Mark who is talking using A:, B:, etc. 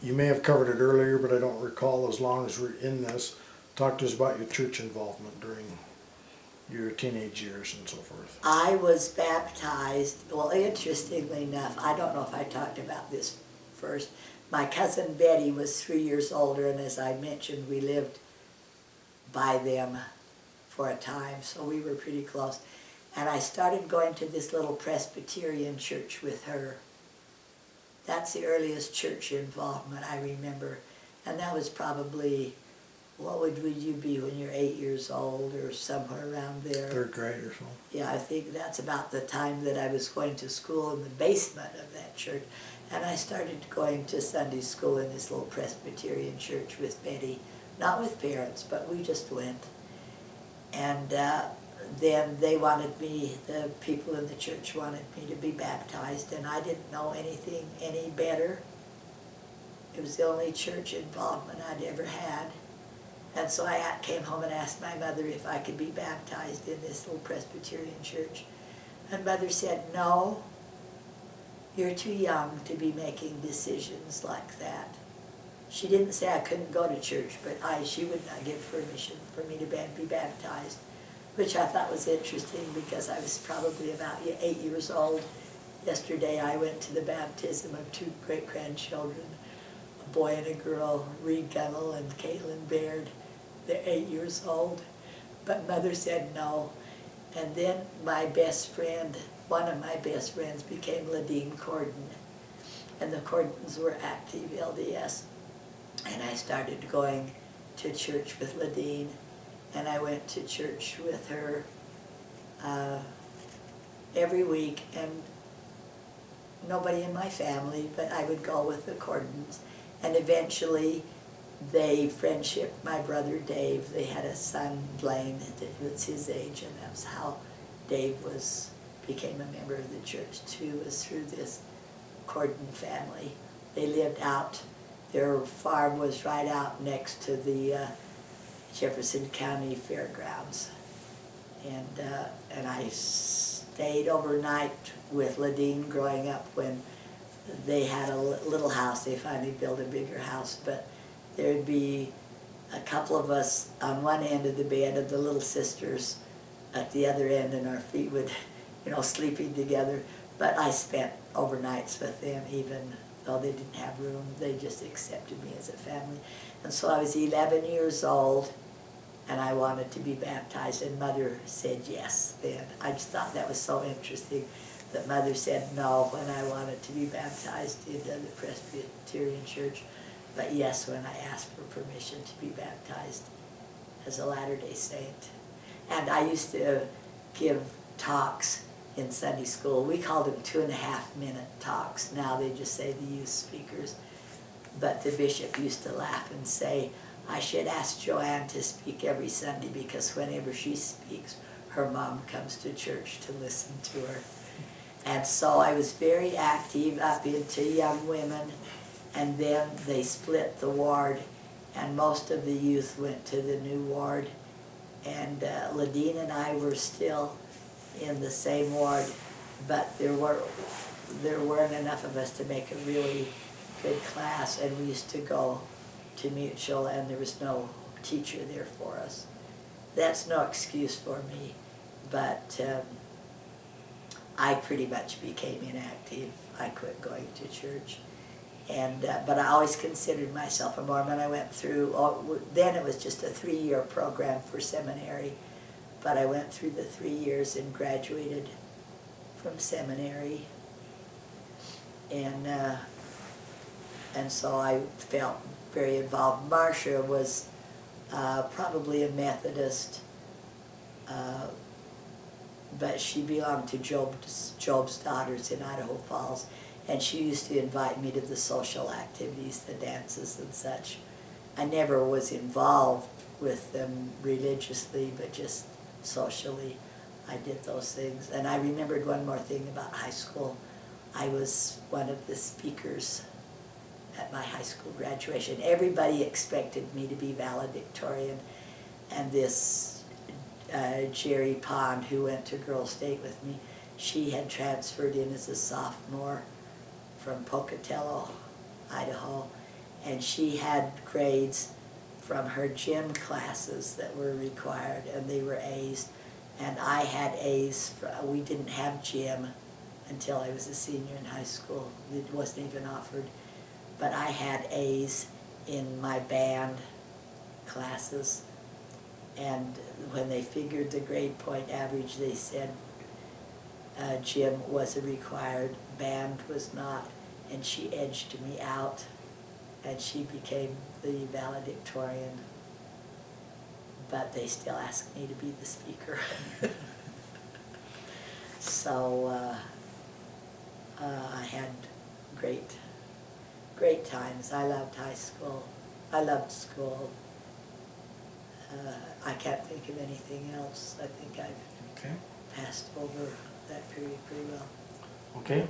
A: You may have covered it earlier, but I don't recall as long as we're in this. Talk to us about your church involvement during your teenage years and so forth.
B: I was baptized, well, interestingly enough, I don't know if I talked about this first. My cousin Betty was 3 years older, and as I mentioned, we lived by them for a time, so we were pretty close. And I started going to this little Presbyterian church with her. That's the earliest church involvement I remember. And that was probably, what would you be when you're 8 years old or somewhere around there?
A: Third grade or so.
B: Yeah, I think that's about the time that I was going to school in the basement of that church. And I started going to Sunday school in this little Presbyterian church with Betty. Not with parents, but we just went. And then they wanted me, the people in the church wanted me to be baptized, and I didn't know anything any better. It was the only church involvement I'd ever had. And so I came home and asked my mother if I could be baptized in this little Presbyterian church. And Mother said, no, you're too young to be making decisions like that. She didn't say I couldn't go to church, but she would not give permission for me to be baptized, which I thought was interesting because I was probably about 8 years old. Yesterday I went to the baptism of 2 great-grandchildren, a boy and a girl, Reed Gunnell and Caitlin Baird. They're 8 years old, but Mother said no. And then my best friend, one of my best friends, became Ladine Corden, and the Cordens were active LDS. And I started going to church with Ladine, and I went to church with her every week, and nobody in my family, but I would go with the Cordens. And eventually they friendshiped my brother Dave. They had a son, Blaine, that was his age, and that's how Dave became a member of the church too, was through this Corden family. They lived out, their farm was right out next to the Jefferson County Fairgrounds. And I stayed overnight with Ladine growing up when they had a little house. They finally built a bigger house, but there'd be a couple of us on one end of the bed and the little sisters at the other end, and our feet would, sleeping together. But I spent overnights with them, even though they didn't have room. They just accepted me as a family. And so I was 11 years old, and I wanted to be baptized, and Mother said yes then. I just thought that was so interesting that Mother said no when I wanted to be baptized into the Presbyterian church, but yes when I asked for permission to be baptized as a Latter-day Saint. And I used to give talks in Sunday school. We called them 2.5-minute talks. Now they just say the youth speakers. But the bishop used to laugh and say, I should ask Joanne to speak every Sunday because whenever she speaks, her mom comes to church to listen to her. And so I was very active up into young women, and then they split the ward, and most of the youth went to the new ward. And Ladine and I were still in the same ward, but there weren't enough of us to make a really good class, and we used to go to Mutual, and there was no teacher there for us. That's no excuse for me, but I pretty much became inactive. I quit going to church, and but I always considered myself a Mormon. I went through, then it was just a 3-year program for seminary, but I went through the 3 years and graduated from seminary, and so I felt very involved. Marcia was probably a Methodist, but she belonged to Job's Daughters in Idaho Falls, and she used to invite me to the social activities, the dances and such. I never was involved with them religiously, but just socially I did those things. And I remembered one more thing about high school. I was one of the speakers at my high school graduation. Everybody expected me to be valedictorian, and this Jerry Pond, who went to Girls State with me, she had transferred in as a sophomore from Pocatello, Idaho, and she had grades from her gym classes that were required, and they were A's. And I had A's. We didn't have gym until I was a senior in high school. It wasn't even offered. But I had A's in my band classes. And when they figured the grade point average, they said gym was a required, band was not, and she edged me out, and she became the valedictorian. But they still asked me to be the speaker. So I had great times. I loved high school. I loved school. I can't think of anything else. I think I've
A: Okay.
B: passed over that period pretty well.
A: Okay.